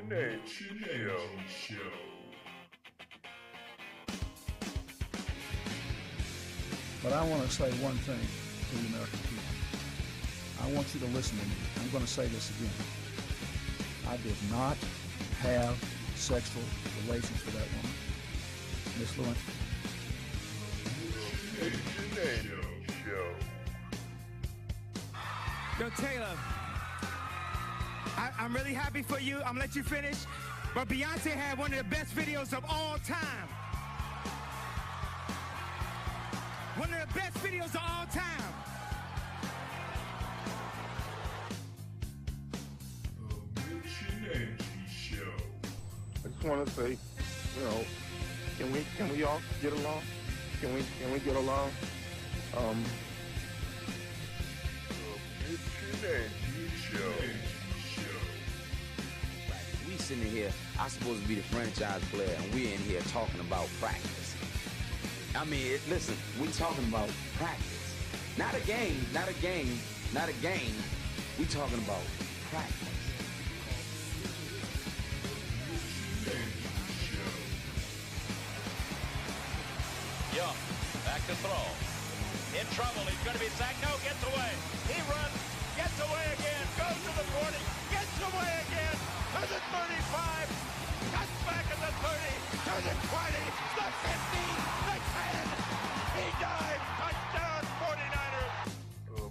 Mitch Angie Show. But I want to say one thing to the American people. I want you to listen to me. I'm going to say this again. I did not have sexual relations with that woman. Miss Lewinsky. Mitch Angie Show. Yo, Taylor, I'm really happy for you. I'm gonna let you finish. But Beyonce had one of the best videos of all time. One of the best videos of all time. The Mitch Angie Show. I just want to say, can we all get along? Can we get along? The Mitch Angie Show. We sitting here, I'm supposed to be the franchise player, and we're in here talking about practice. I mean, listen, we talking about practice. Not a game, not a game, not a game. We talking about practice. Young, back to throw. In trouble, he's going to be sacked. No, gets away. He runs, gets away again, goes to the 40, gets away again, to the 35, cuts back at the 30, to the 20, the 50, the 10. He dives, touchdown, 49ers. The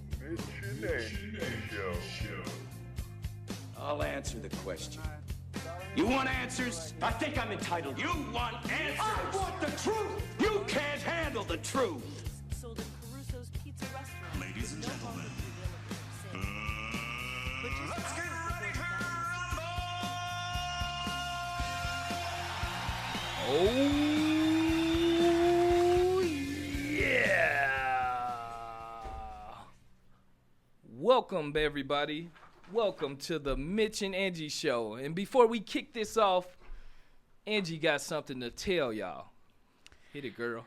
Mitch Angie Show. I'll answer the question. You want answers? I think I'm entitled. You want answers? I want the truth. You can't handle the truth. Sold in Caruso's Pizza Restaurant. Ladies and gentlemen, Let's get ready Oh, yeah. Welcome, everybody. Welcome to the Mitch and Angie Show. And before we kick this off, Angie got something to tell y'all. Hit it, girl.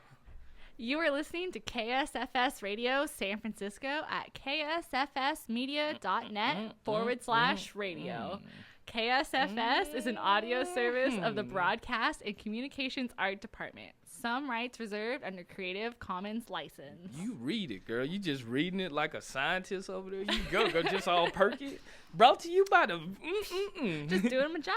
You are listening to KSFS Radio San Francisco at ksfsmedia.net/radio. KSFS is an audio service of the Broadcast and Communications Art Department. Some rights reserved under Creative Commons license. You read it, girl. You just reading it like a scientist over there. You go just all perky. Brought to you by the Just doing my job.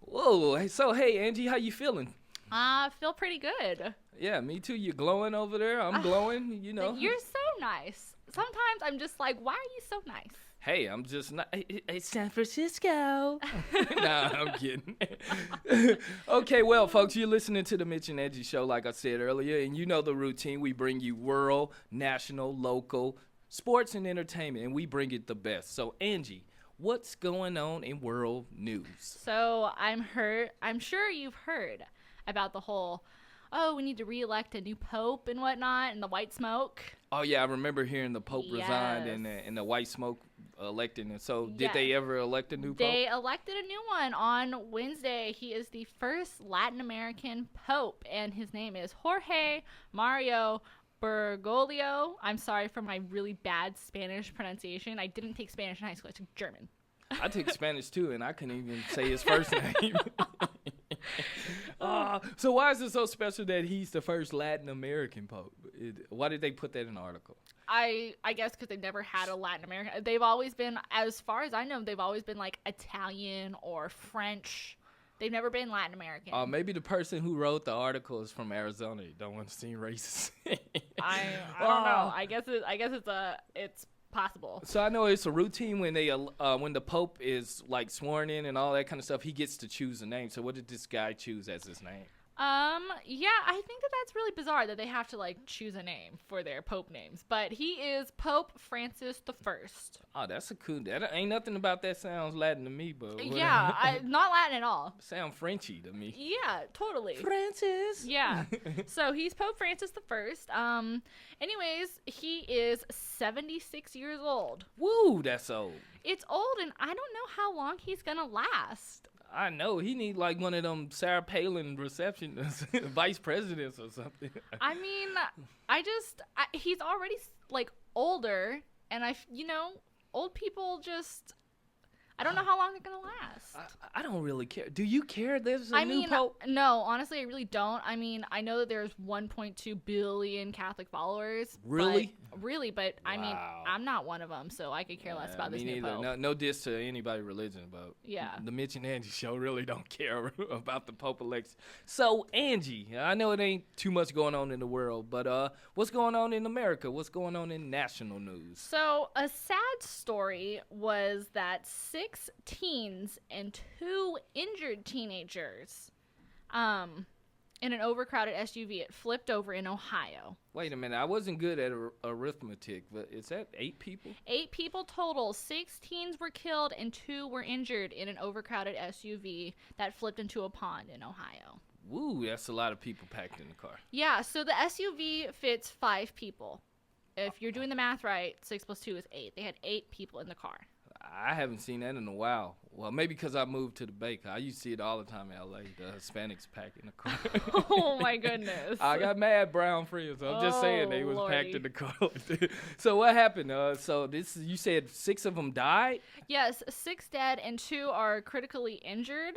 Whoa. So, hey, Angie, how you feeling? I feel pretty good. Yeah, me too. You're glowing over there. I'm glowing, you know. You're so nice. Sometimes I'm just like, why are you so nice? Hey, I'm just not. It's San Francisco. Nah, I'm kidding. Okay, well, folks, you're listening to the Mitch and Angie Show, like I said earlier, and you know the routine. We bring you world, national, local, sports, and entertainment, and we bring it the best. So, Angie, what's going on in world news? So I'm sure you've heard about the whole, we need to re-elect a new pope and whatnot, and the white smoke. Oh, yeah, I remember hearing the pope resigned and the white smoke elected. And so did they ever elect a new pope? They elected a new one on Wednesday. He is the first Latin American pope, and his name is Jorge Mario Bergoglio. I'm sorry for my really bad Spanish pronunciation. I didn't take Spanish in high school. I took German. I took Spanish, too, and I couldn't even say his first name. So why is it so special that he's the first Latin American pope? Why did they put that in the article? I guess because they've never had a Latin American. They've always been, as far as I know, they've always been like Italian or French. They've never been Latin American. Maybe the person who wrote the article is from Arizona. You don't want to seem racist. I don't know. I guess it's possible. So I know it's a routine when when the Pope is like sworn in and all that kind of stuff, he gets to choose a name. So what did this guy choose as his name? Yeah, I think that's really bizarre that they have to like choose a name for their Pope names. But he is Pope Francis the First. Oh, that's a cool. That ain't nothing about that sounds Latin to me, but yeah, not Latin at all. Sound Frenchy to me. Yeah, totally. Francis. Yeah. So he's Pope Francis the First. Anyways, he is 76 years old. Woo, that's old. It's old, and I don't know how long he's gonna last. I know. He need like one of them Sarah Palin receptionists, vice presidents or something. I mean, he's already like older, and old people just, I don't know how long they're gonna last. I don't really care. Do you care? There's a I new mean, pope. no, honestly, I really don't. I mean, I know that there's 1.2 billion Catholic followers. Really? But I mean, Wow. I'm not one of them, so I could care less about this Me new neither. pope. No diss to anybody religion, but Yeah. the Mitch and Angie show really don't care about the Pope election. So Angie, I know it ain't too much going on in the world, but what's going on in America? What's going on in national news? So a sad story was that 6 teens and 2 injured teenagers, in an overcrowded SUV, it flipped over in Ohio. Wait a minute, I wasn't good at arithmetic, but is that 8 people? 8 people total. 6 teens were killed and 2 were injured in an overcrowded SUV that flipped into a pond in Ohio. Woo, that's a lot of people packed in the car. Yeah, so the SUV fits 5 people. If you're doing the math right, 6 plus 2 is 8. They had 8 people in the car. I haven't seen that in a while. Well, maybe because I moved to the Bay. I used to see it all the time in L.A. The Hispanics packed in the car. Oh, my goodness. I got mad brown friends. I'm just saying they was Lordy. packed in the car. So what happened? You said 6 of them died? Yes, 6 dead and 2 are critically injured.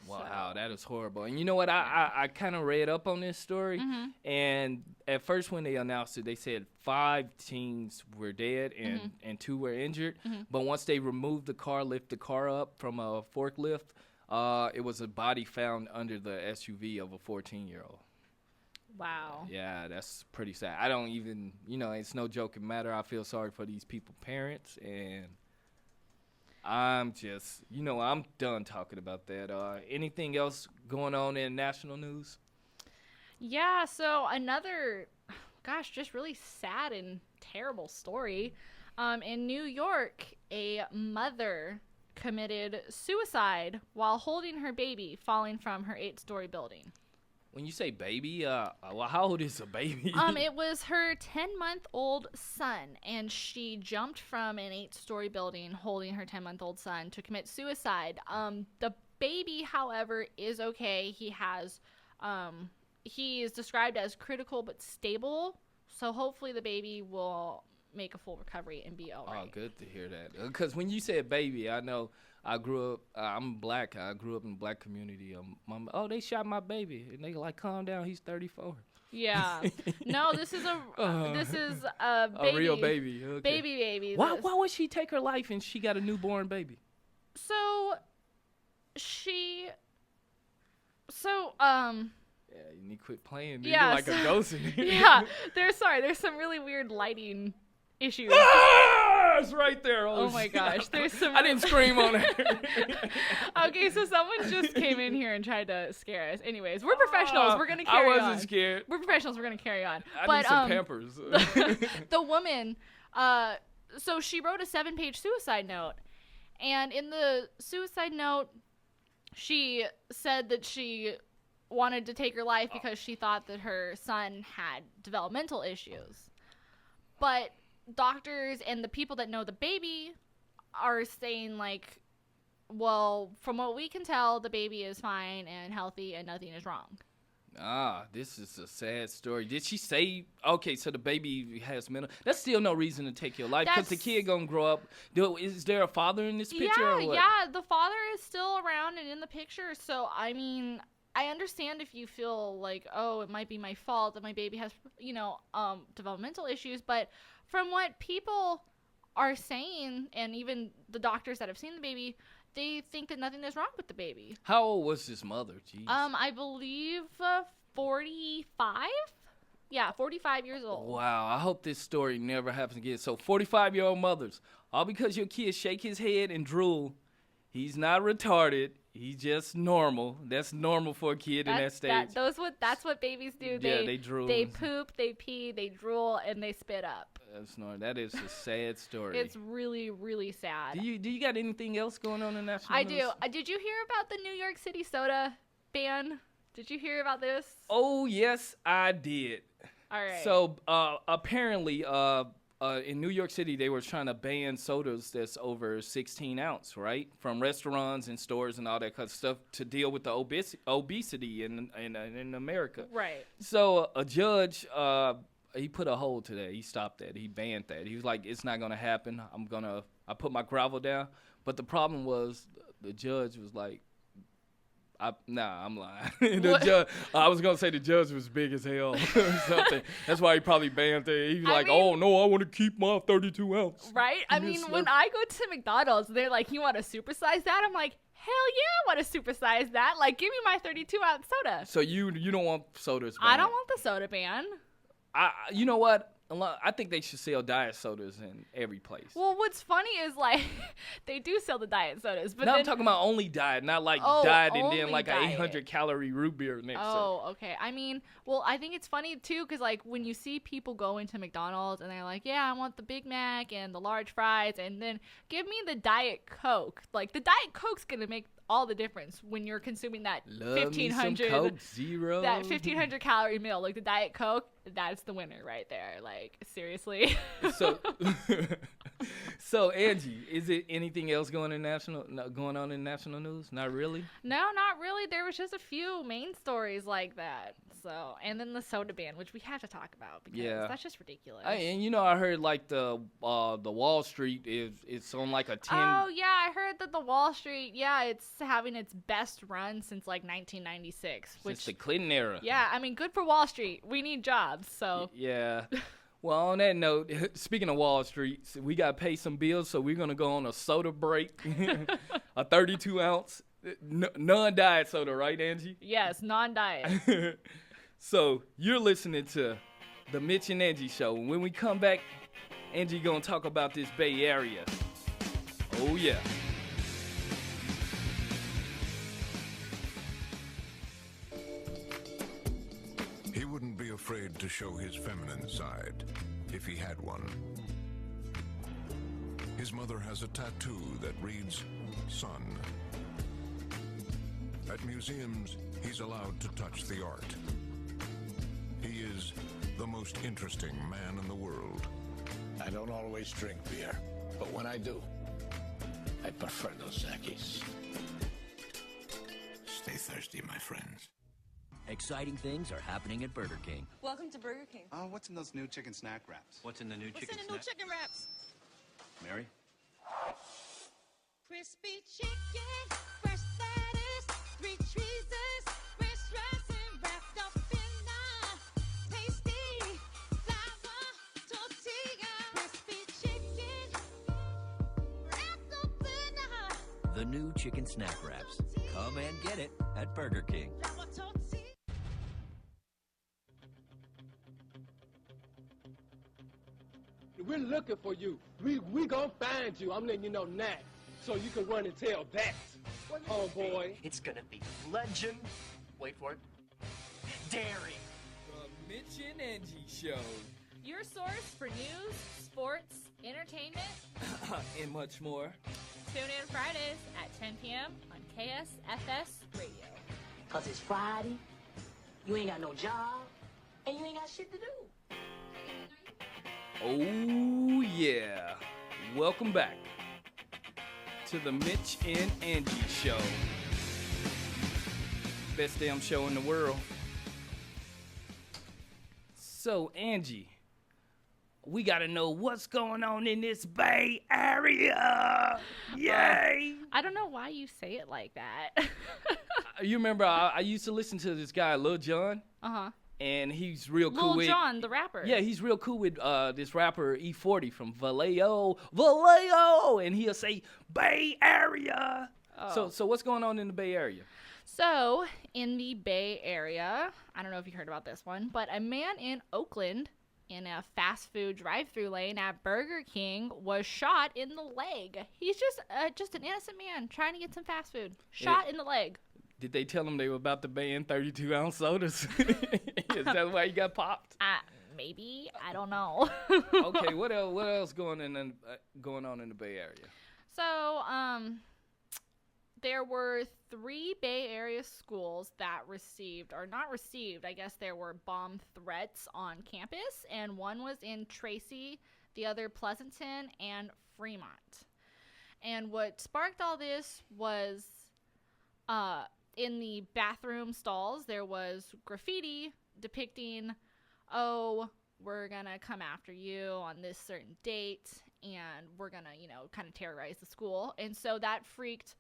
Wow, that is horrible. And you know what? I kind of read up on this story. And at first when they announced it, they said 5 teens were dead and 2 were injured. But once they removed the car, lifted the car up from a forklift, it was a body found under the SUV of a 14-year-old. Wow. Yeah, that's pretty sad. I don't even, it's no joking matter. I feel sorry for these people's parents, and I'm just, I'm done talking about that. Anything else going on in national news? Yeah, so another, just really sad and terrible story. In New York, a mother committed suicide while holding her baby falling from her 8-story building. When you say baby, well, how old is a baby? It was her 10-month-old son, and she jumped from an 8-story building holding her 10-month-old son to commit suicide. The baby, however, is okay. He is described as critical but stable, so hopefully the baby will make a full recovery and be all right. Oh, good to hear that. Because when you said baby, I know I grew up, I'm black. I grew up in the black community. They shot my baby. And they like, calm down, he's 34. Yeah. No, this is a baby. A real baby. Okay. Baby. Why would she take her life and she got a newborn baby? Yeah, you need to quit playing. Dude. Yeah, You're like a ghost in here. Yeah, there's some really weird lighting issues. It's right there. Oh my gosh, there's some. I didn't scream on it. Okay, so someone just came in here and tried to scare us. Anyways, we're professionals. We're gonna carry on. I wasn't scared. We're professionals. We're gonna carry on. I need some Pampers. The woman, so she wrote a 7-page suicide note, and in the suicide note, she said that she wanted to take her life because she thought that her son had developmental issues. But doctors and the people that know the baby are saying, like, well, from what we can tell, the baby is fine and healthy and nothing is wrong. This is a sad story. Did she say, okay, so the baby has mental... That's still no reason to take your life because the kid gonna grow up. Is there a father in this picture or what? Yeah, the father is still around and in the picture. So, I mean, I understand if you feel like, oh, it might be my fault that my baby has, developmental issues. But from what people are saying, and even the doctors that have seen the baby, they think that nothing is wrong with the baby. How old was his mother? Jeez. I believe 45? Yeah, 45 years old. Wow, I hope this story never happens again. So 45-year-old mothers, all because your kid shake his head and drool, he's not retarded. He's just normal. That's normal for a kid in that stage. That's what babies do. They drool. They poop, they pee, they drool, and they spit up. That is a sad story. It's really, really sad. Do you got anything else going on in national news? I do. Did you hear about the New York City soda ban? Did you hear about this? Oh, yes, I did. All right. So apparently in New York City, they were trying to ban sodas that's over 16 ounce, right? From restaurants and stores and all that kind of stuff to deal with the obesity in America. Right. So a judge, he put a hold to that. He stopped that. He banned that. He was like, it's not going to happen. I'm I put my gravel down. But the problem was the judge was like, I'm lying. I was gonna say the judge was big as hell or something. That's why he probably banned it. He was like, "Oh no, I want to keep my 32 ounce." Right? I mean, when I go to McDonald's, they're like, "You want to supersize that?" I'm like, "Hell yeah, I want to supersize that! Like, give me my 32 ounce soda." So you don't want sodas banned? I don't want the soda ban. You know what? I think they should sell diet sodas in every place. Well, what's funny is like they do sell the diet sodas, but I'm talking about only diet, not like diet and then like an 800 calorie root beer next to it. Oh, okay. I mean, well, I think it's funny too because like when you see people go into McDonald's and they're like, "Yeah, I want the Big Mac and the large fries," and then give me the Diet Coke. Like the Diet Coke's gonna make all the difference when you're consuming that 1,500 Coke Zero. That 1,500 calorie meal. Like the Diet Coke, that's the winner right there. Like seriously. So Angie, is it anything else going on in national news? Not really. No, not really. There was just a few main stories like that. So, and then the soda ban, which we have to talk about because that's just ridiculous. And I heard like the Wall Street it's on like a 10. Oh yeah, I heard that the Wall Street, it's having its best run since like 1996, since the Clinton era. Yeah, I mean, good for Wall Street. We need jobs, so. Yeah. Well, on that note, speaking of Wall Street, we got to pay some bills, so we're going to go on a soda break, a 32 ounce non-diet soda, right, Angie? Yes, non-diet. So you're listening to the Mitch and Angie Show. And when we come back, Angie going to talk about this Bay Area. Oh, yeah. He wouldn't be afraid to show his feminine side if he had one. His mother has a tattoo that reads, Son. At museums, he's allowed to touch the art. He is the most interesting man in the world. I don't always drink beer, but when I do, I prefer Dos Equis. Stay thirsty, my friends. Exciting things are happening at Burger King. Welcome to Burger King. What's in those new chicken snack wraps? What's in the new chicken snack? chicken wraps? Mary? Crispy chicken, fresh lettuce, 3 cheeses, french dressing wrapped up in a tasty flour tortilla. Crispy chicken, wrapped up in a The new chicken snack wraps. Come and get it at Burger King. flour tortilla. We're looking for you. We gonna find you. I'm letting you know now, so you can run and tell that, homeboy. It's gonna be legend. Wait for it. Dairy. The Mitch and Angie Show. Your source for news, sports, entertainment, and much more. Tune in Fridays at 10 p.m. on KSFS Radio. Cause it's Friday, you ain't got no job, and you ain't got shit to do. Oh, yeah. Welcome back to the Mitch and Angie Show. Best damn show in the world. So, Angie, we got to know what's going on in this Bay Area. Yay! I don't know why you say it like that. You remember I used to listen to this guy, Lil Jon? Uh-huh. And he's real cool with... Lil Jon, the rapper. Yeah, he's real cool with this rapper E40 from Vallejo. And he'll say, Bay Area. Oh. So what's going on in the Bay Area? So, in the Bay Area, I don't know if you heard about this one, but a man in Oakland in a fast food drive-thru lane at Burger King was shot in the leg. He's just an innocent man trying to get some fast food. Shot in the leg. Did they tell him they were about to ban 32-ounce sodas? Is that why he got popped? Maybe. I don't know. Okay, what else going on in the Bay Area? So, there were 3 Bay Area schools that received, or not received, I guess there were bomb threats on campus, and one was in Tracy, the other Pleasanton, and Fremont. And what sparked all this was, in the bathroom stalls, there was graffiti depicting, oh, we're gonna come after you on this certain date. and we're gonna, kind of terrorize the school. And so that freaked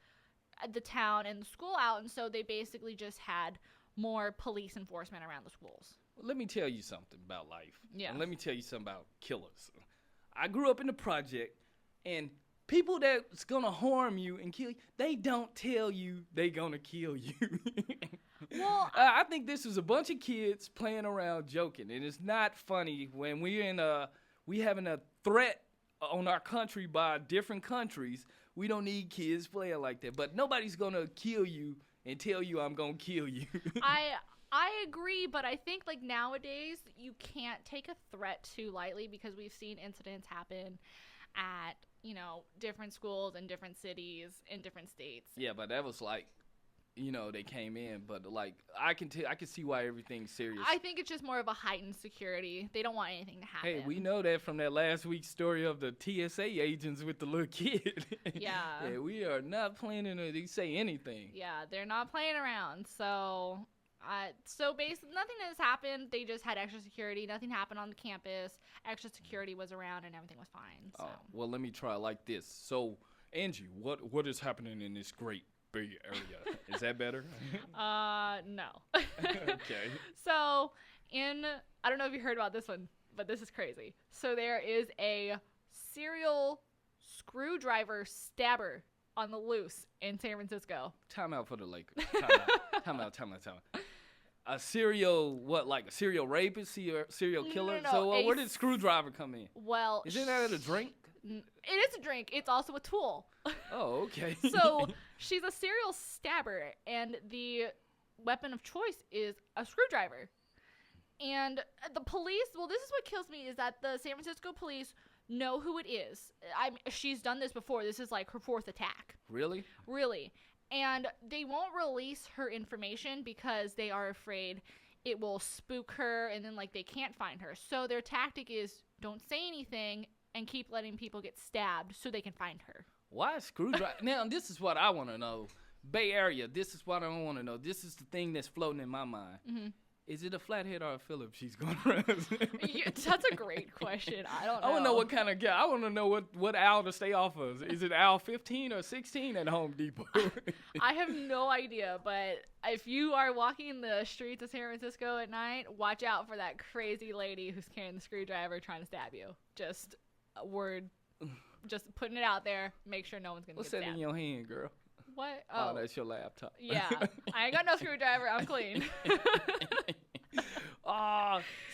the town and the school out, and so they basically just had more police enforcement around the schools. Well, let me tell you something about life. Yeah. And let me tell you something about killers. I grew up in the project, and people that's gonna harm you and kill you, they don't tell you they gonna kill you. Well, I think this is a bunch of kids playing around joking, and it's not funny when we having a threat on our country by different countries. We don't need kids playing like that. But nobody's gonna kill you and tell you I'm gonna kill you. I agree, but I think like nowadays you can't take a threat too lightly, because we've seen incidents happen at, different schools in different cities in different states. Yeah, but that was like, they came in, but like I can see why everything's serious. I think it's just more of a heightened security. They don't want anything to happen. Hey, we know that from that last week's story of the TSA agents with the little kid. Yeah. Yeah, we are not planning to say anything. Yeah, they're not playing around. So basically nothing has happened. They just had extra security. Nothing happened on the campus. Extra security was around and everything was fine. So. Well, let me try like this. So, Angie, what is happening in this great Bay Area? Is that better? No. Okay. So, I don't know if you heard about this one, but this is crazy. So there is a serial screwdriver stabber on the loose in San Francisco. Time out for the Lakers. Time out. A serial rapist, serial killer? No, So where did screwdriver come in? Well, Isn't that a drink? It is a drink. It's also a tool. Oh, okay. So she's a serial stabber, and the weapon of choice is a screwdriver. And the police, this is what kills me, is that the San Francisco police know who it is. She's done this before. This is like her fourth attack. Really? Really. And they won't release her information because they are afraid it will spook her, and then they can't find her. So their tactic is don't say anything and keep letting people get stabbed so they can find her. Why screwdriver? Now, this is what I want to know. Bay Area, this is what I want to know. This is the thing that's floating in my mind. Mm-hmm. Is it a flathead or a Phillips she's going around? That's a great question. I don't know. I want to know what kind of guy. I want to know what aisle to stay off of. Is it aisle 15 or 16 at Home Depot? I have no idea, but if you are walking the streets of San Francisco at night, watch out for that crazy lady who's carrying the screwdriver trying to stab you. Just a word. Just putting it out there. Make sure no one's going to get stabbed. What's that in your hand, girl? What? Oh, that's your laptop. Yeah. I ain't got no screwdriver. I'm clean.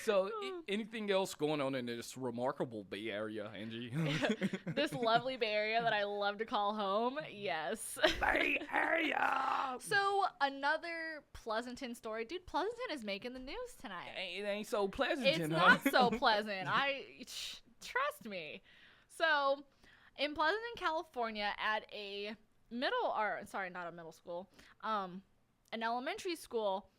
So anything else going on in this remarkable Bay Area, Angie? This lovely Bay Area that I love to call home. Yes. Bay Area! So another Pleasanton story. Dude, Pleasanton is making the news tonight. It ain't so pleasant. It's not so pleasant. Trust me. So in Pleasanton, California, at an elementary school,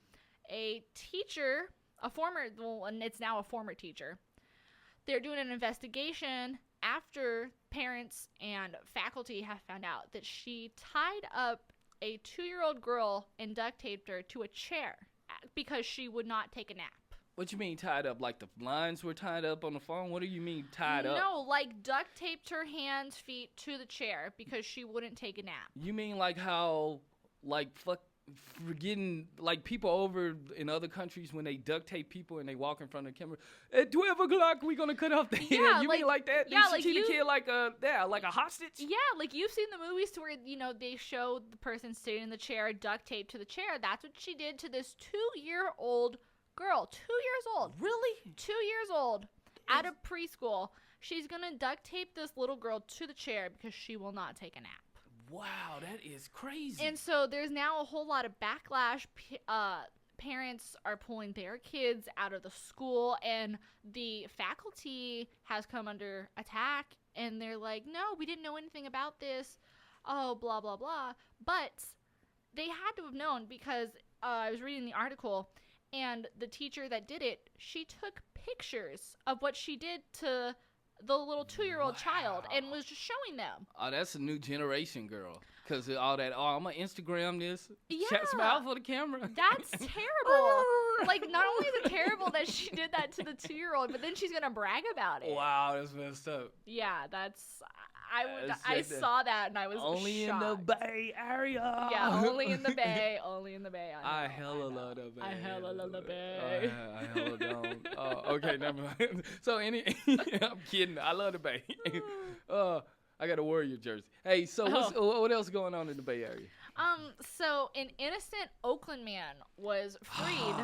a teacher, and it's now a former teacher, they're doing an investigation after parents and faculty have found out that she tied up a 2-year-old girl and duct taped her to a chair because she would not take a nap. What you mean tied up? Like the lines were tied up on the phone? What do you mean tied up? No, duct taped her hands, feet to the chair because she wouldn't take a nap. You mean how, forgetting, people over in other countries when they duct tape people and they walk in front of the camera, at 12 o'clock we gonna cut off the head. You mean like that? Yeah, they treat a kid like a hostage? Yeah, you've seen the movies to where, they show the person sitting in the chair, duct taped to the chair. That's what she did to this 2-year-old girl. 2 years old. Really? 2 years old. Out of preschool. She's gonna duct tape this little girl to the chair because she will not take a nap. Wow, that is crazy. And so there's now a whole lot of backlash. Parents are pulling their kids out of the school, and the faculty has come under attack, and they're like, no, we didn't know anything about this. Oh, blah, blah, blah. But they had to have known because I was reading the article, and the teacher that did it, she took pictures of what she did to the little 2-year-old child and was just showing them. Oh, that's a new generation, girl. Because all that, I'm going to Instagram this. Yeah. Smile for the camera. That's terrible. Like, not only is it terrible that she did that to the 2-year-old, but then she's gonna brag about it. Wow, that's messed up. Yeah, I saw that and I was only shocked. in the Bay Area. Yeah, only in the Bay. Only in the Bay. I hella love the Bay. I hella love the Bay. I hella don't. Okay, never mind. So I'm kidding. I love the Bay. I got a Warrior jersey. Hey, so what else going on in the Bay Area? So an innocent Oakland man was freed.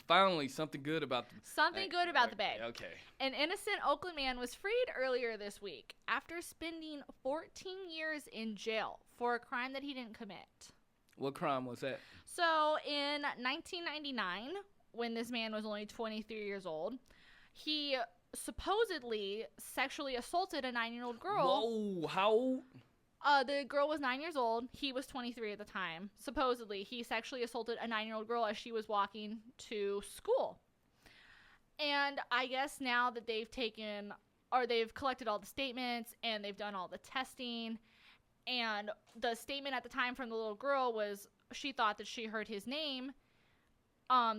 Finally, something good about the Bay. Okay. An innocent Oakland man was freed earlier this week after spending 14 years in jail for a crime that he didn't commit. What crime was that? So in 1999, when this man was only 23 years old, he supposedly sexually assaulted a 9-year-old girl. Whoa, how old? The girl was 9 years old. He was 23 at the time. Supposedly, he sexually assaulted a 9-year-old girl as she was walking to school. And I guess now that they've collected all the statements and they've done all the testing, and the statement at the time from the little girl was she thought that she heard his name.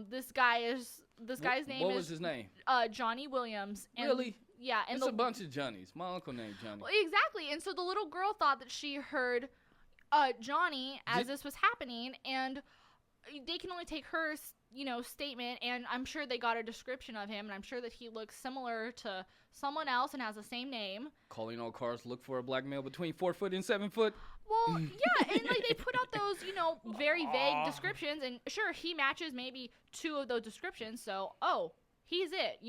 This guy's name What is was his name? Johnny Williams. And Really? Yeah, and it's a bunch of Johnnies. My uncle named Johnny. Exactly, and so the little girl thought that she heard Johnny as this was happening, and they can only take her, statement, and I'm sure they got a description of him, and I'm sure that he looks similar to someone else and has the same name. Calling all cars, look for a black male between 4 foot and 7 foot. Well, yeah, and they put out those, very vague descriptions, and sure, he matches maybe 2 of those descriptions, so, he's it,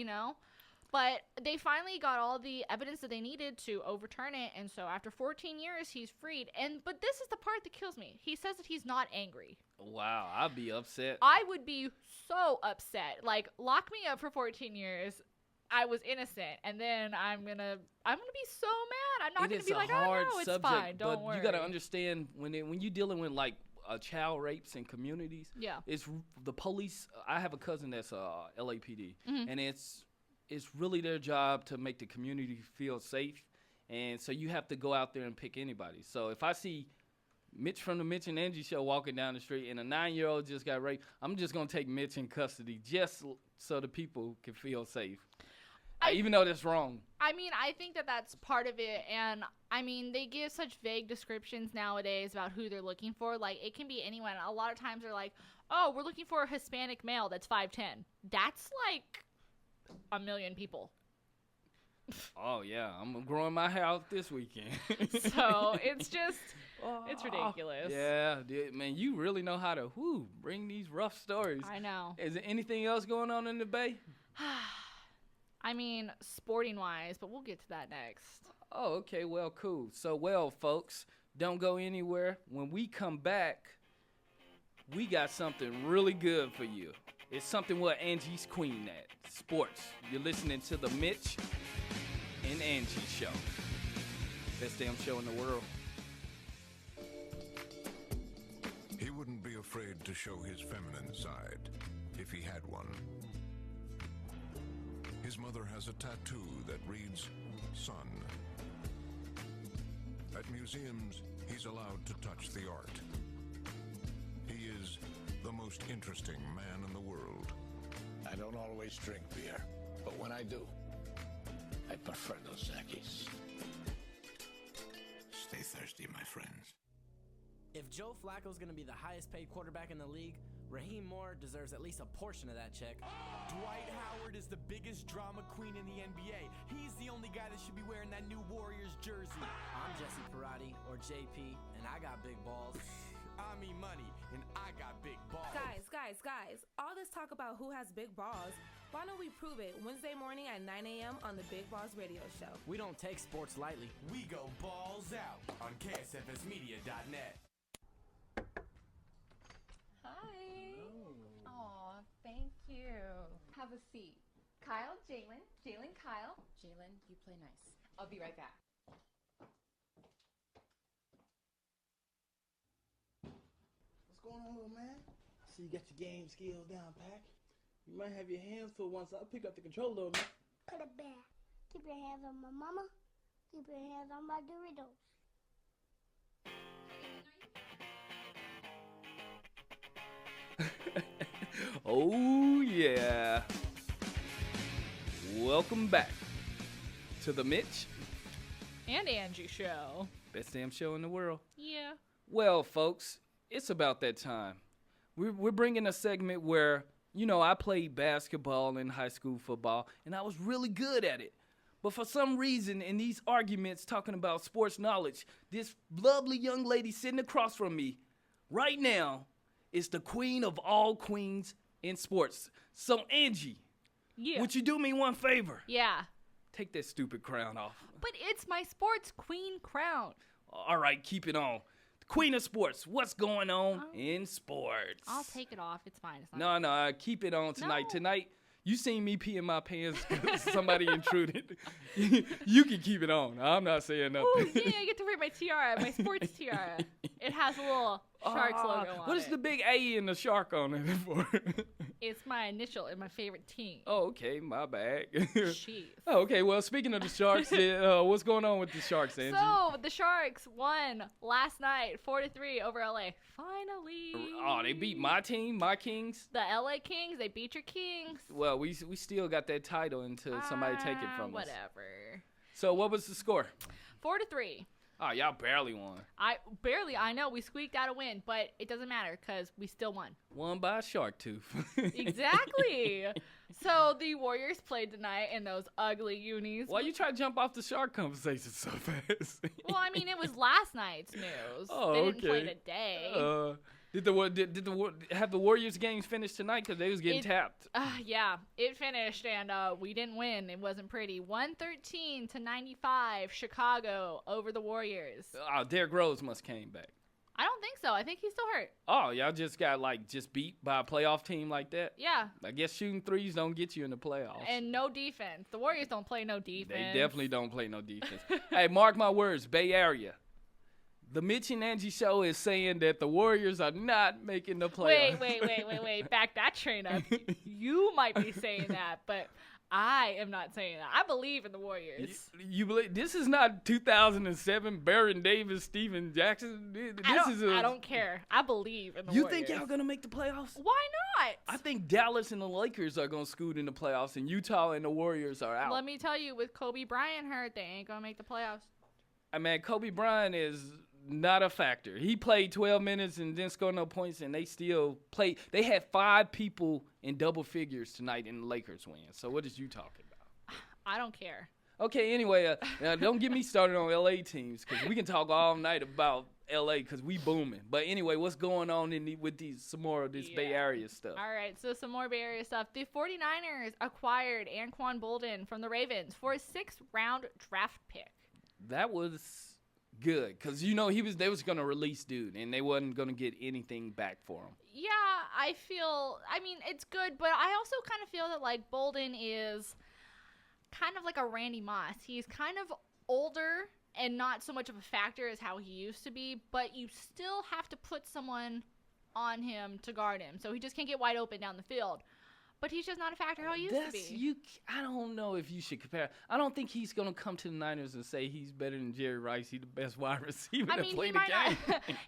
But they finally got all the evidence that they needed to overturn it, and so after 14 years, he's freed. But this is the part that kills me. He says that he's not angry. Wow, I'd be upset. I would be so upset. Like, lock me up for 14 years. I was innocent, and then I'm gonna be so mad. I'm not gonna be like, oh no, it's fine. Don't worry. You gotta understand when you're dealing with like child rapes in communities. Yeah. It's the police. I have a cousin that's LAPD, Mhm. and it's really their job to make the community feel safe, and so you have to go out there and pick anybody. So if I see Mitch from the Mitch and Angie show walking down the street and a 9-year-old just got raped, I'm just gonna take Mitch in custody just so the people can feel safe. Even though that's wrong. I mean, I think that that's part of it, and I mean, they give such vague descriptions nowadays about who they're looking for. Like, it can be anyone. A lot of times they're like, oh, we're looking for a Hispanic male that's 5'10". That's like a million people. Oh, yeah. I'm growing my house this weekend. So it's just, it's ridiculous. Yeah, man, you really know how to bring these rough stories. I know. Is there anything else going on in the Bay? I mean, sporting-wise, but we'll get to that next. Oh, okay. Well, cool. So, folks, don't go anywhere. When we come back, we got something really good for you. It's something where Angie's queen at. Sports. You're listening to the Mitch and Angie Show. Best damn show in the world. He wouldn't be afraid to show his feminine side if he had one. His mother has a tattoo that reads, Son. At museums, he's allowed to touch the art. He is the most interesting man in the world. I don't always drink beer, but when I do, I prefer Dos Equis. Stay thirsty, my friends. If Joe Flacco's going to be the highest paid quarterback in the league, Raheem Moore deserves at least a portion of that check. Dwight Howard is the biggest drama queen in the NBA. He's the only guy that should be wearing that new Warriors jersey. I'm Jesse Parati, or JP, and I got big balls. I mean money, and I got big balls. Guys, all this talk about who has big balls, why don't we prove it Wednesday morning at 9 a.m. on the Big Balls Radio Show? We don't take sports lightly. We go balls out on KSFSmedia.net. Hi. Aw, thank you. Have a seat. Kyle, Jalen, Kyle. Jalen, you play nice. I'll be right back. What's going on, little man? So you got your game skills down, Pack. You might have your hands full once I pick up the controller, though, man. Put it back. Keep your hands on my mama. Keep your hands on my Doritos. Oh, yeah. welcome back to the Mitch And Angie show. Best damn show in the world. Yeah. Well, folks, it's about that time. We're bringing a segment where, you know, I played basketball in high school football, and I was really good at it. But for some reason, in these arguments talking about sports knowledge, this lovely young lady sitting across from me right now is the queen of all queens in sports. So, Angie, would you do me one favor? Yeah. Take that stupid crown off. But it's my sports queen crown. All right, keep it on. The queen of sports, what's going on in sports? I'll take it off. It's fine. It's not No, keep it on tonight. No. Tonight, you seen me pee in my pants because somebody intruded. You can keep it on. I'm not saying nothing. Ooh, yeah, I get to wear my tiara, my sports tiara. It has a little Sharks logo on What is it. the big A and the shark on it for? It's my initial in my favorite team. Oh, okay, my bad. Jeez. Oh, okay, well, speaking of the Sharks, what's going on with the Sharks, Angie? So, the Sharks won last night 4-3 over LA. Finally. Oh, they beat my team, my Kings? The LA Kings, they beat your Kings. Well, we still got that title until somebody take it from us. Whatever. So, what was the score? 4-3. Oh, y'all barely won. I know we squeaked out a win, but it doesn't matter because we still won. Won by a shark tooth. Exactly. So the Warriors played tonight in those ugly unis. Why you try to jump off the shark conversation so fast? Well, I mean, it was last night's news. Oh, they didn't okay. play today. Did the Warriors games finish tonight? Because they was getting tapped. Yeah, it finished, and we didn't win. It wasn't pretty. 113-95, Chicago over the Warriors. Oh, Derrick Rose must came back. I don't think so. I think he's still hurt. Oh, y'all just got just beat by a playoff team like that? Yeah. I guess shooting threes don't get you in the playoffs. And no defense. The Warriors don't play no defense. They definitely don't play no defense. Hey, mark my words, Bay Area. The Mitch and Angie show is saying that the Warriors are not making the playoffs. Wait. Back that train up. You might be saying that, but I am not saying that. I believe in the Warriors. You believe this is not 2007 Baron Davis, Steven Jackson. I don't care. I believe in the Warriors. You think y'all gonna make the playoffs? Why not? I think Dallas and the Lakers are gonna scoot in the playoffs, and Utah and the Warriors are out. Let me tell you, with Kobe Bryant hurt, they ain't gonna make the playoffs. I mean, Kobe Bryant is not a factor. He played 12 minutes and didn't score no points, and they still played. They had 5 people in double figures tonight in the Lakers win. So what is you talking about? I don't care. Okay, anyway, now don't get me started on LA teams because we can talk all night about LA because we booming. But anyway, what's going on with some more of this Bay Area stuff? All right, so some more Bay Area stuff. The 49ers acquired Anquan Boldin from the Ravens for a 6th-round draft pick. That was good, because they was going to release dude, and they wasn't going to get anything back for him. Yeah, I mean, it's good, but I also kind of feel that, Bolden is kind of like a Randy Moss. He's kind of older and not so much of a factor as how he used to be, but you still have to put someone on him to guard him, so he just can't get wide open down the field. But he's just not a factor how he used to be. I don't know if you should compare. I don't think he's going to come to the Niners and say he's better than Jerry Rice. He's the best wide receiver to play the game.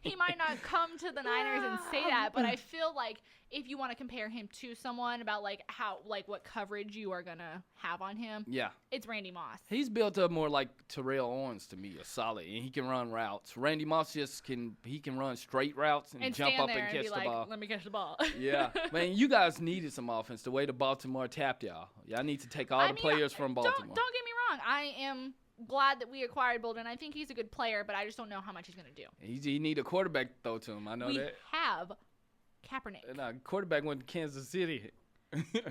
He might not come to the Niners and say that, but I feel like if you want to compare him to someone about what coverage you are going to have on him, it's Randy Moss. He's built up more like Terrell Owens to me, a solid, and he can run routes. Randy Moss can run straight routes and jump up and catch the ball. Let me catch the ball. Yeah. Man, you guys needed some offense the way the Baltimore tapped y'all. Y'all need to take all the players from Baltimore. Don't get me wrong. I am glad that we acquired Bolden. I think he's a good player, but I just don't know how much he's going to do. He need a quarterback to throw to him. I know that. We have Kaepernick. No, quarterback went to Kansas City.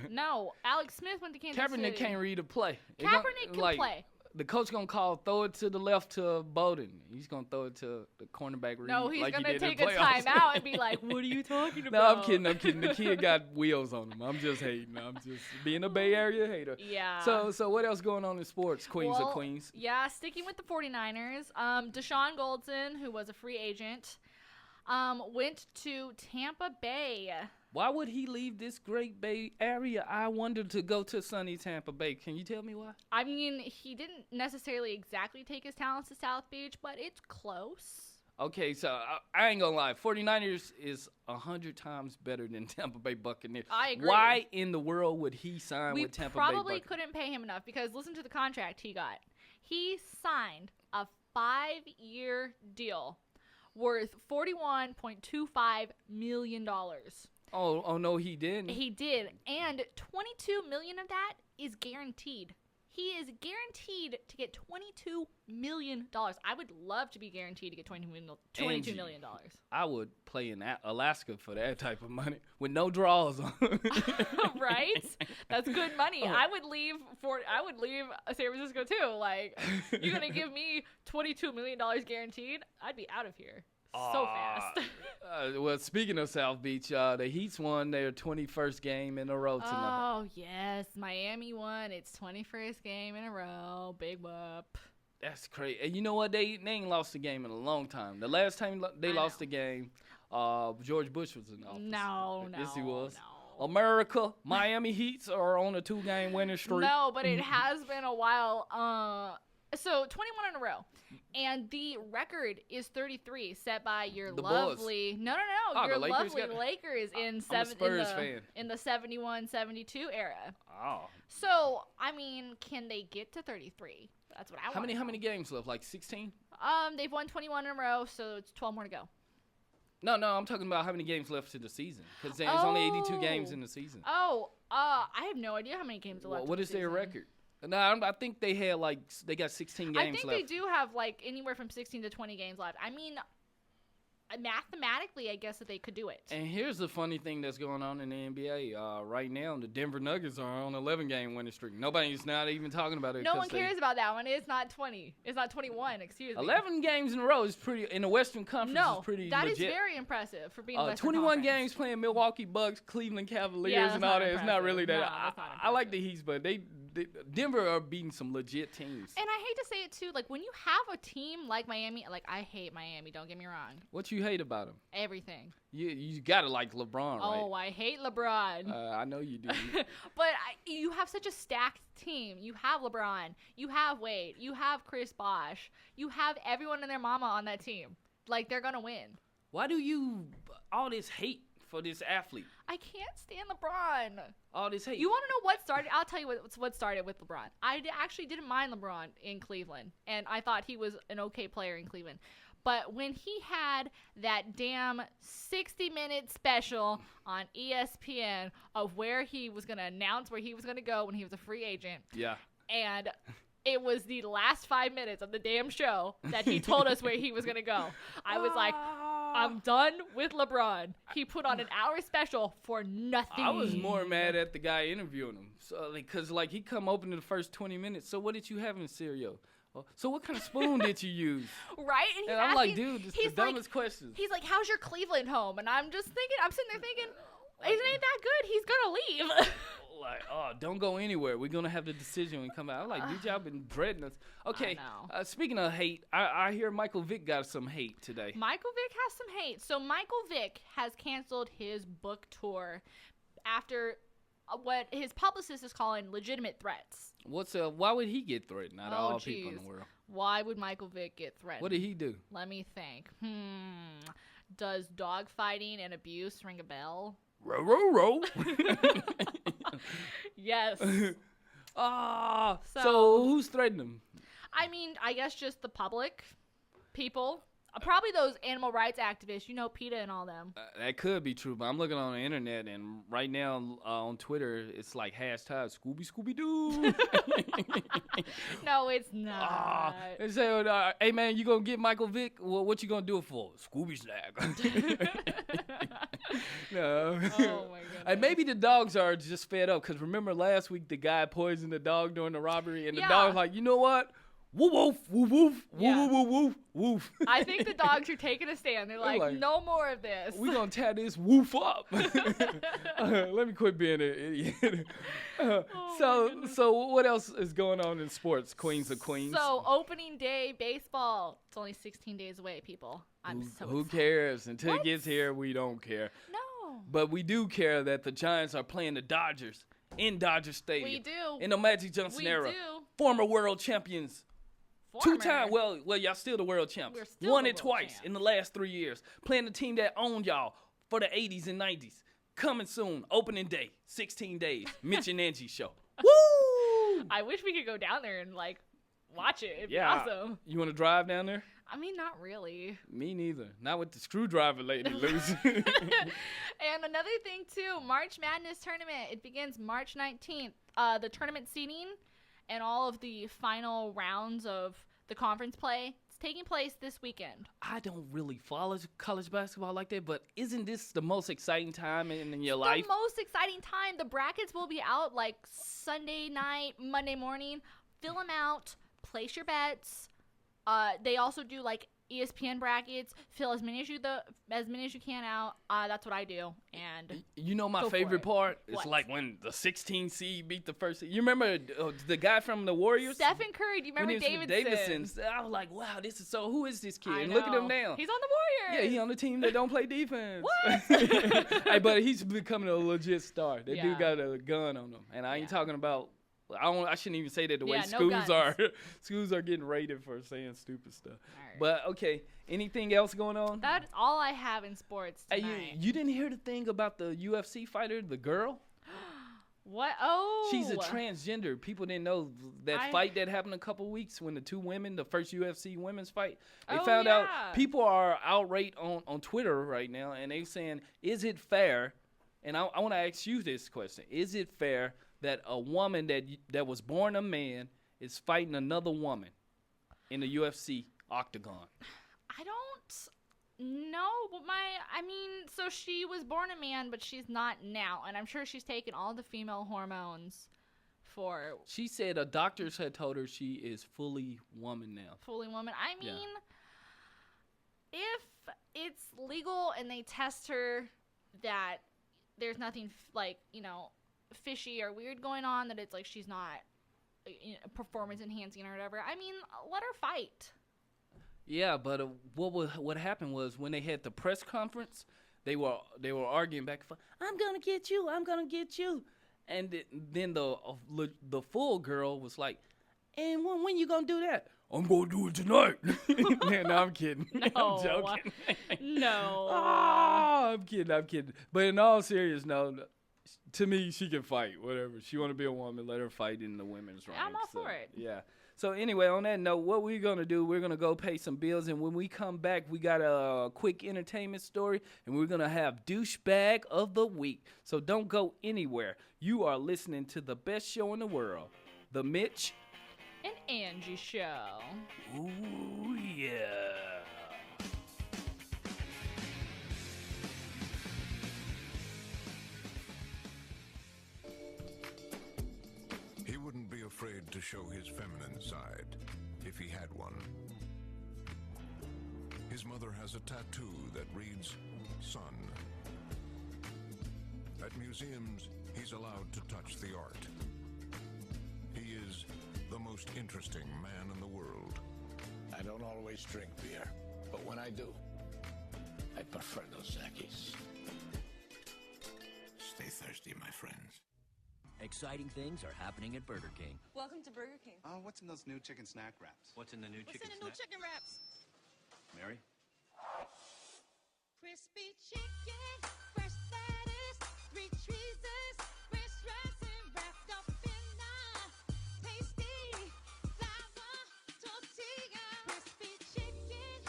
No, Alex Smith went to Kansas City. Kaepernick can't read a play. Kaepernick can play. The coach going to throw it to the left to Bowden. He's going to throw it to the cornerback. No, he's going to take a timeout and be like, what are you talking about? No, I'm kidding. The kid got wheels on him. I'm just hating. I'm just being a Bay Area hater. Yeah. So what else going on in sports? Queens of Queens. Yeah, sticking with the 49ers. Deshaun Goldson, who was a free agent, went to Tampa Bay. Why would he leave this great Bay Area? I wanted to go to sunny Tampa Bay. Can you tell me why? I mean, he didn't necessarily exactly take his talents to South Beach, but it's close. Okay, so I ain't gonna lie. 49ers is 100 times better than Tampa Bay Buccaneers. I agree. Why in the world would he sign We with Tampa Bay probably Buccaneers? couldn't pay him enough because listen to the contract he got. He signed a 5-year deal worth $41.25 million. Oh no, he didn't. He did, and $22 million of that is guaranteed. He is guaranteed to get $22 million. I would love to be guaranteed to get $22 million. I would play in Alaska for that type of money with no draws on. Right? That's good money. I would leave San Francisco too. Like, you're gonna give me $22 million guaranteed? I'd be out of here so fast. Well, speaking of South Beach, the Heats won their 21st game in a row tonight. Oh yes, Miami won its 21st game in a row. Big whoop. That's crazy. And you know what? They ain't lost a game in a long time. The last time they lost a game, George Bush was in office. No. Yes, he was. No. America, Miami Heats are on a 2-game winning streak. No, but it has been a while. So 21 in a row, and the record is 33, set by your lovely Bulls. No, your Lakers lovely Lakers in the 71-72 era. Oh. So I mean, can they get to 33? That's what I want. How many games left? Like 16? They've won 21 in a row, so it's 12 more to go. No, I'm talking about how many games left to the season, because there's only 82 games in the season. I have no idea how many games are left. What is their record? No, I think they got 16 games left. I think they do have like anywhere from 16 to 20 games left. I mean, mathematically, I guess that they could do it. And here's the funny thing that's going on in the NBA. Right now, the Denver Nuggets are on an 11-game winning streak. Nobody's not even talking about it. No one cares about that one. It's not 20. It's not 21, excuse me. 11 games in a row is pretty, in the Western Conference, is pretty legit. No, that is very impressive for being Western 21 Conference. games playing Milwaukee Bucks, Cleveland Cavaliers, and all that. It's not really that. No, that's not I like the Heat, but Denver are beating some legit teams. And I hate to say it, too. Like, when you have a team like Miami, like, I hate Miami. Don't get me wrong. What you hate about them? Everything. You got to like LeBron, right? Oh, I hate LeBron. I know you do. But you have such a stacked team. You have LeBron. You have Wade. You have Chris Bosh. You have everyone and their mama on that team. Like, they're going to win. Why do you all this hate for this athlete? I can't stand LeBron. All this hate. You want to know what started? I'll tell you what started with LeBron. I actually didn't mind LeBron in Cleveland, and I thought he was an okay player in Cleveland. But when he had that damn 60-minute special on ESPN of where he was going to announce where he was going to go when he was a free agent. Yeah. And it was the last 5 minutes of the damn show that he told us where he was going to go. I was like, I'm done with LeBron. He put on an hour special for nothing. I was more mad at the guy interviewing him. So, because he come open in the first 20 minutes. So what did you have in cereal? So what kind of spoon did you use? Right? And I'm like, dude, this is the dumbest question. He's like, how's your Cleveland home? And I'm just thinking, I'm sitting there thinking, isn't it that good? He's going to leave. Like, don't go anywhere. We're going to have the decision when we come out. I'm like, dude, y'all been dreading us. Okay, speaking of hate, I hear Michael Vick got some hate today. Michael Vick has some hate. So Michael Vick has canceled his book tour after what his publicist is calling legitimate threats. Why would he get threatened out of all people in the world? Why would Michael Vick get threatened? What did he do? Let me think. Does dog fighting and abuse ring a bell? Row. Yes. So who's threatening him? I mean, I guess just the public, people. Probably those animal rights activists, PETA and all them. That could be true, but I'm looking on the internet, and right now on Twitter, it's like hashtag Scooby-Doo. No, it's not. They say, hey, man, you going to get Michael Vick? Well, what you going to do it for? Scooby Snack. No. Oh, my goodness. And maybe the dogs are just fed up, because remember last week the guy poisoned the dog during the robbery, and the dog's like, you know what? Woof, woof, woof, woof, woof, woof, woof, woof. I think the dogs are taking a stand. They're like, no more of this. We're going to tear this woof up. Let me quit being an idiot. So what else is going on in sports, Queens of Queens? So opening day baseball. It's only 16 days away, people. Who cares? Until it gets here, we don't care. No. But we do care that the Giants are playing the Dodgers in Dodger Stadium. We do. In the Magic Johnson era. We do. Former world champions. 2-time. Well, y'all still the world champs. We're still Won the it world twice in the last 3 years. Playing the team that owned y'all for the 80s and 90s. Coming soon. Opening day. 16 days. Mitch and Angie show. Woo! I wish we could go down there and like watch it. It'd be Yeah. awesome. You want to drive down there? I mean, not really. Me neither. Not with the screwdriver lady loose. And another thing too, March Madness tournament. It begins March 19th. The tournament seeding and all of the final rounds of the conference play, it's taking place this weekend. I don't really follow college basketball like that, but isn't this the most exciting time in your life? The most exciting time. The brackets will be out like Sunday night, Monday morning. Fill them out. Place your bets. They also do like ESPN brackets. Fill as many as you can out. That's what I do. And you know my go for favorite it. part is What? like when the 16 seed beat the first seed. You remember the guy from the Warriors? Stephen Curry. Do you remember When he was with Davidson? I was like, wow, this is so. Who is this kid? I And look at him know. now. He's on the Warriors. Yeah, he on the team that don't play defense. What? Hey, but he's becoming a legit star. That Yeah. dude got a gun on him, and I ain't talking about. I shouldn't even say that the way Yeah, no schools guns. are. Schools are getting rated for saying stupid stuff. But okay, anything else going on? That's all I have in sports Hey, tonight. you didn't hear the thing about the UFC fighter, the girl? What? Oh. She's a transgender. People didn't know that fight that happened a couple weeks when the two women, the first UFC women's fight, they Oh, found out yeah. people are outraged on Twitter right now, and they saying, is it fair? And I want to ask you this question. Is it fair that a woman that was born a man is fighting another woman in the UFC octagon? I don't know. But so she was born a man, but she's not now. And I'm sure she's taken all the female hormones for She said a doctors had told her she is fully woman now. fully woman. I Yeah. mean, if it's legal and they test her that there's nothing fishy or weird going on, that it's like she's not performance enhancing or whatever, I mean, let her fight. Yeah, but what happened was when they had the press conference, they were arguing back and forth. I'm gonna get you. I'm gonna get you. And then the full girl was like, and when you gonna do that? I'm gonna do it tonight. No, I'm kidding. No. I'm joking. No. Oh, I'm kidding. But in all seriousness, no. To me, she can fight. Whatever. She want to be a woman, let her fight in the women's ranks. I'm all for it. Yeah. So anyway, on that note, what we're gonna do? We're gonna go pay some bills, and when we come back, we got a quick entertainment story, and we're gonna have douchebag of the week. So don't go anywhere. You are listening to the best show in the world, the Mitch An Angie Show. Ooh yeah. He wouldn't be afraid to show his feminine side if he had one. His mother has a tattoo that reads, Son. At museums, he's allowed to touch the art. He is the most interesting man in the world. I don't always drink beer, but when I do, I prefer Dos Equis. Stay thirsty, my friends. Exciting things are happening at Burger King. Welcome to Burger King. What's in those new chicken snack wraps? What's in the new chicken snack? chicken wraps? Mary? Crispy chicken, fresh lettuce, 3 cheeses, french dressing wrapped up in a tasty flour tortilla. Crispy chicken,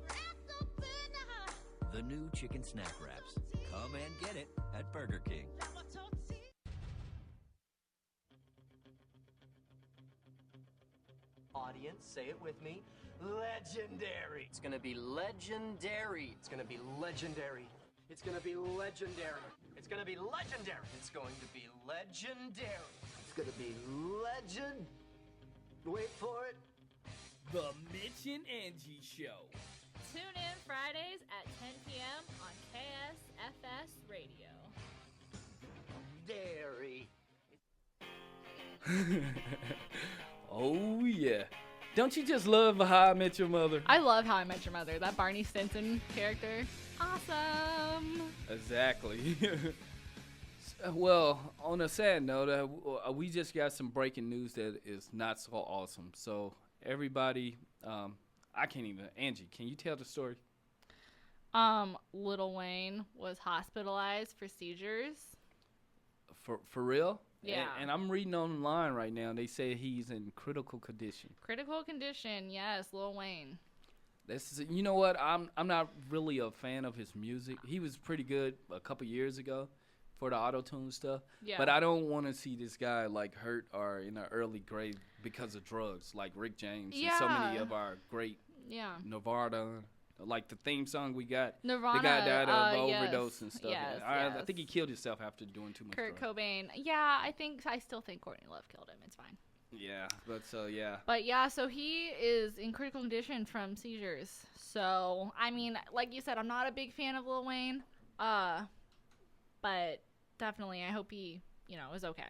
wrapped up in a The new chicken snack wraps. Come and get it at Burger King. flour tortilla. Audience, say it with me. Legendary. It's gonna be legendary. It's gonna be legendary. It's gonna be legendary. It's gonna be legendary. It's going to be legendary. It's gonna be legend. Wait for it. The Mitch and Angie Show. Tune in Fridays at 10 p.m. on KSFS Radio. Dairy. Oh yeah. Don't you just love How I Met Your Mother? I love How I Met Your Mother. That Barney Stinson character. Awesome. Exactly. Well, on a sad note, we just got some breaking news that is not so awesome. So everybody, I can't even. Angie, can you tell the story? Lil Wayne was hospitalized for seizures. For real? Yeah. And I'm reading online right now. They say he's in critical condition. Critical condition, yes, Lil Wayne. You know what? I'm not really a fan of his music. He was pretty good a couple years ago for the auto-tune stuff. Yeah. But I don't want to see this guy like hurt or in an early grave because of drugs, like Rick James and so many of our great Nirvana. Like the theme song we got, Nirvana, the guy died of overdose yes, and stuff. yes, I think he killed himself after doing too much Kurt drugs. Cobain. Yeah, I still think Courtney Love killed him. It's fine. Yeah, but yeah. But yeah, so he is in critical condition from seizures. So, I mean, like you said, I'm not a big fan of Lil Wayne. But definitely I hope he, is okay.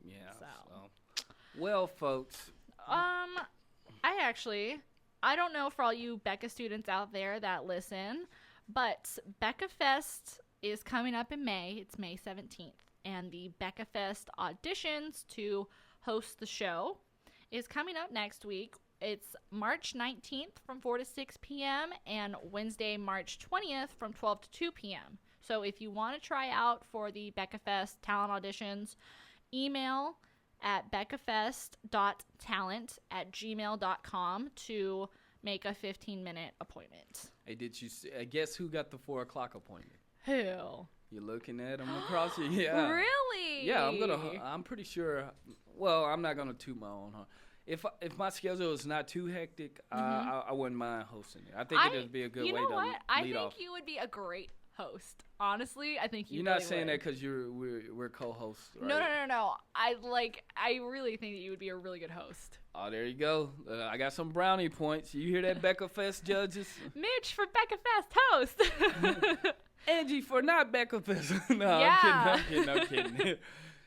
Yeah. So. Well, folks. I don't know for all you Becca students out there that listen, but Becca Fest is coming up in May. It's May 17th. And the Becca Fest auditions to host the show is coming up next week. It's March 19th from 4 to 6 p.m. and Wednesday, March 20th from 12 to 2 p.m. So if you want to try out for the Becca Fest talent auditions, email at beccafest.talent@gmail.com to make a 15-minute appointment. Hey, did you guess who got the 4 o'clock appointment? Who? You're looking at him across here. Yeah. Really? Yeah, I'm pretty sure. Well, I'm not gonna toot my own horn. If my schedule is not too hectic, I wouldn't mind hosting it. I think it would be a good way to lead off. You know what? I think you would be a great host. Honestly, I think You're really not saying would. that because we're co-hosts, right? No. I really think that you would be a really good host. Oh, there you go. I got some brownie points. You hear that, Becca Fest judges? Mitch for Becca Fest host. Angie for not Becca Fest. No, Yeah. I'm kidding.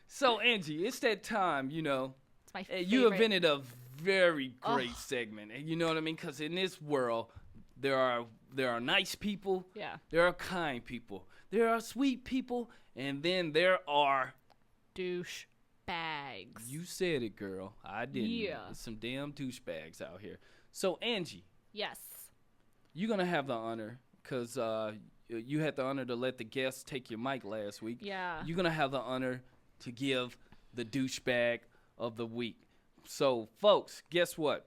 So, Angie, it's that time, It's my favorite. You invented a very great segment. And you know what I mean? Because in this world, there are nice people. Yeah. There are kind people. There are sweet people. And then there are douche bags. You said it, girl. I didn't. Yeah. There's some damn douchebags out here. So, Angie. Yes. You're going to have the honor because you had the honor to let the guests take your mic last week. Yeah. You're going to have the honor to give the douchebag of the week. So, folks, guess what?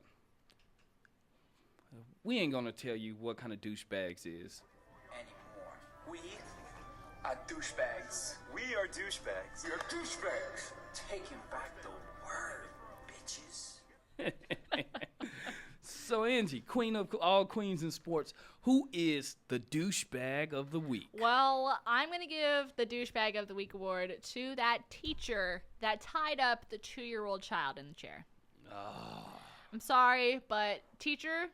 We ain't going to tell you what kind of douchebags is. Anymore. We are douchebags. We are douchebags. We are douchebags. Taking back the word, bitches. So, Angie, queen of all queens in sports, who is the douchebag of the week? Well, I'm going to give the douchebag of the week award to that teacher that tied up the 2-year-old child in the chair. Oh. I'm sorry, but teacher,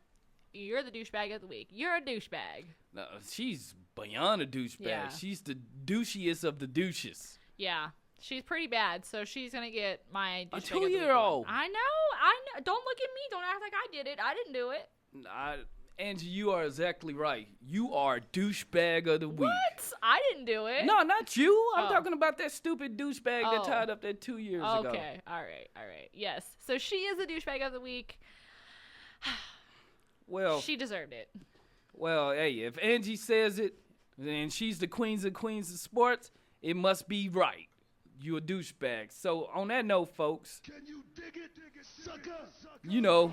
you're the douchebag of the week. You're a douchebag. No, she's beyond a douchebag. Yeah. She's the douchiest of the douches. Yeah. She's pretty bad, so she's going to get my douchebag A of the week 2-year-old. award. I know. Don't look at me. Don't act like I did it. I didn't do it. Angie, you are exactly right. You are douchebag of the week. What? I didn't do it. No, not you. I'm Oh. talking about that stupid douchebag that Oh. tied up that 2 years ago. Okay. All right. Yes. So she is the douchebag of the week. Well, She deserved it. well, hey, if Angie says it, and she's the queens of sports, it must be right. You a douchebag. So on that note, folks, Can you dig it, sucker? you know,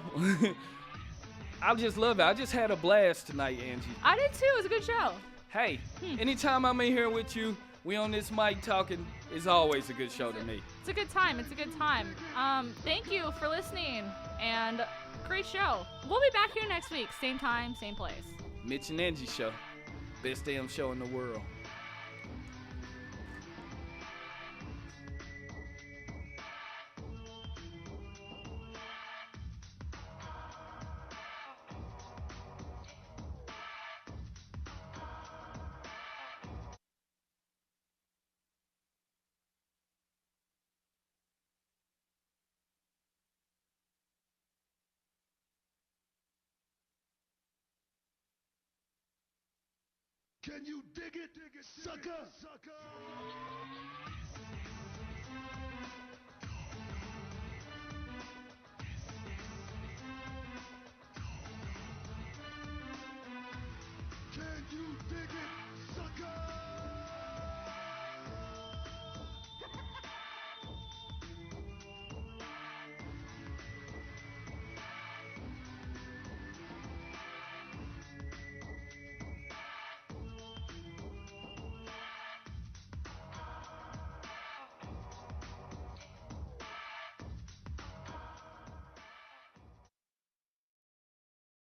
I just love it. I just had a blast tonight, Angie. I did too. It was a good show. Hey, anytime I'm in here with you, we on this mic talking, it's always a good show to me. It's a good time. Thank you for listening, and great show. We'll be back here next week. Same time, same place. Mitch and Angie show. Best damn show in the world. Can you dig it, sucker? Can you dig it, sucker?